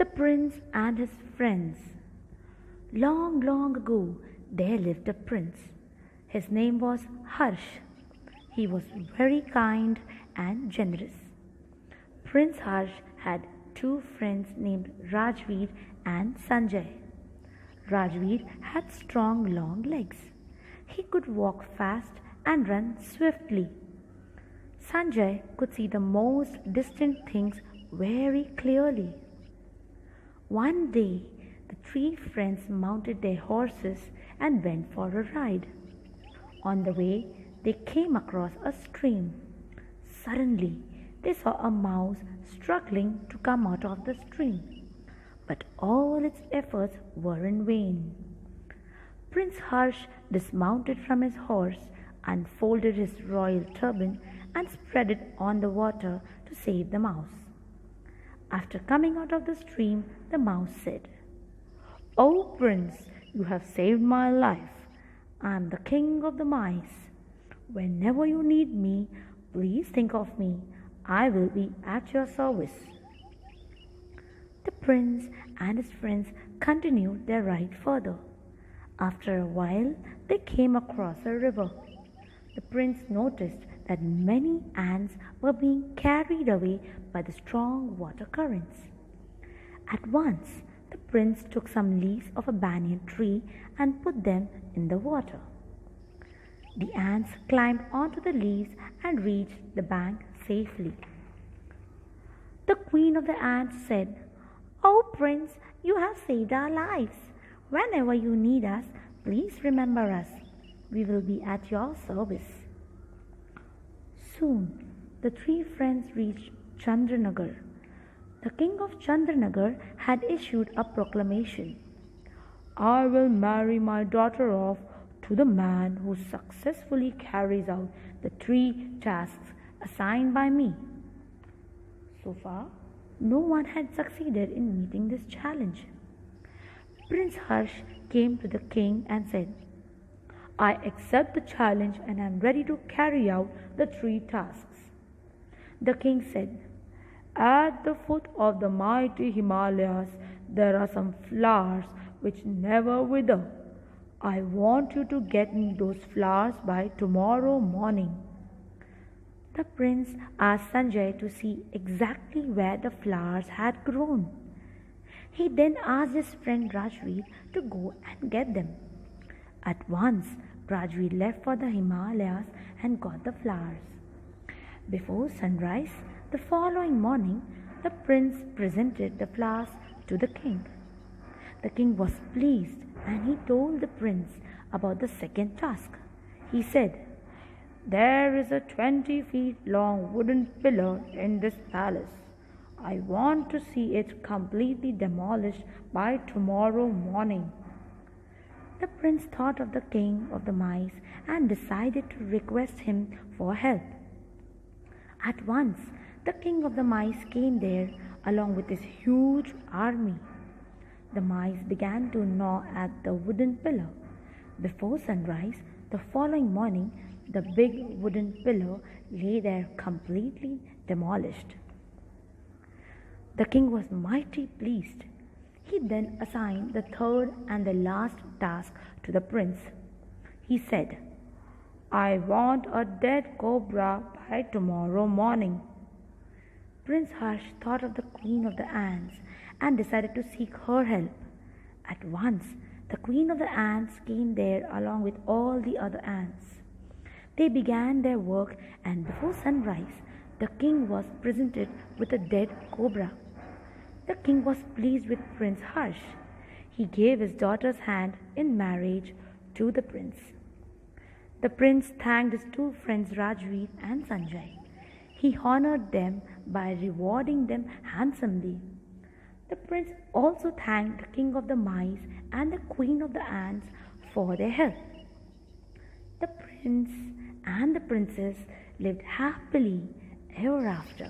The Prince and His Friends. Long, long ago, there lived a prince. His name was Harsh. He was very kind and generous. Prince Harsh had two friends named Rajveer and Sanjay. Rajveer had strong, long legs. He could walk fast and run swiftly. Sanjay could see the most distant things very clearly. One day, the three friends mounted their horses and went for a ride. On the way, they came across a stream. Suddenly, they saw a mouse struggling to come out of the stream, but all its efforts were in vain. Prince Harsh dismounted from his horse, unfolded his royal turban, and spread it on the water to save the mouse. After coming out of the stream, the mouse said, "Oh, Prince, you have saved my life. I am the king of the mice. Whenever you need me, please think of me. I will be at your service." The prince and his friends continued their ride further. After a while, they came across a river. The prince noticed that many ants were being carried away by the strong water currents. At once, the prince took some leaves of a banyan tree and put them in the water. The ants climbed onto the leaves and reached the bank safely. The queen of the ants said, "Oh, Prince, you have saved our lives. Whenever you need us, please remember us. We will be at your service." Soon, the three friends reached Chandranagar. The king of Chandranagar had issued a proclamation. "I will marry my daughter off to the man who successfully carries out the three tasks assigned by me." So far, no one had succeeded in meeting this challenge. Prince Harsh came to the king and said, "I accept the challenge and am ready to carry out the three tasks." The king said, "At the foot of the mighty Himalayas, there are some flowers which never wither. I want you to get me those flowers by tomorrow morning." The prince asked Sanjay to see exactly where the flowers had grown. He then asked his friend Rajveer to go and get them. At once, Rajveer left for the Himalayas and got the flowers. Before sunrise, the following morning, the prince presented the flowers to the king. The king was pleased and he told the prince about the second task. He said, "There is a 20 feet long wooden pillar in this palace. I want to see it completely demolished by tomorrow morning." The prince thought of the king of the mice and decided to request him for help. At once, the king of the mice came there along with his huge army. The mice began to gnaw at the wooden pillar. Before sunrise, the following morning, the big wooden pillar lay there completely demolished. The king was mighty pleased. He then assigned the third and the last task to the prince. He said, "I want a dead cobra by tomorrow morning." Prince Harsh thought of the queen of the ants and decided to seek her help. At once, the queen of the ants came there along with all the other ants. They began their work, and before sunrise, the king was presented with a dead cobra. The king was pleased with Prince Harsh. He gave his daughter's hand in marriage to the prince. The prince thanked his two friends Rajveer and Sanjay. He honored them by rewarding them handsomely. The prince also thanked the king of the mice and the queen of the ants for their help. The prince and the princess lived happily ever after.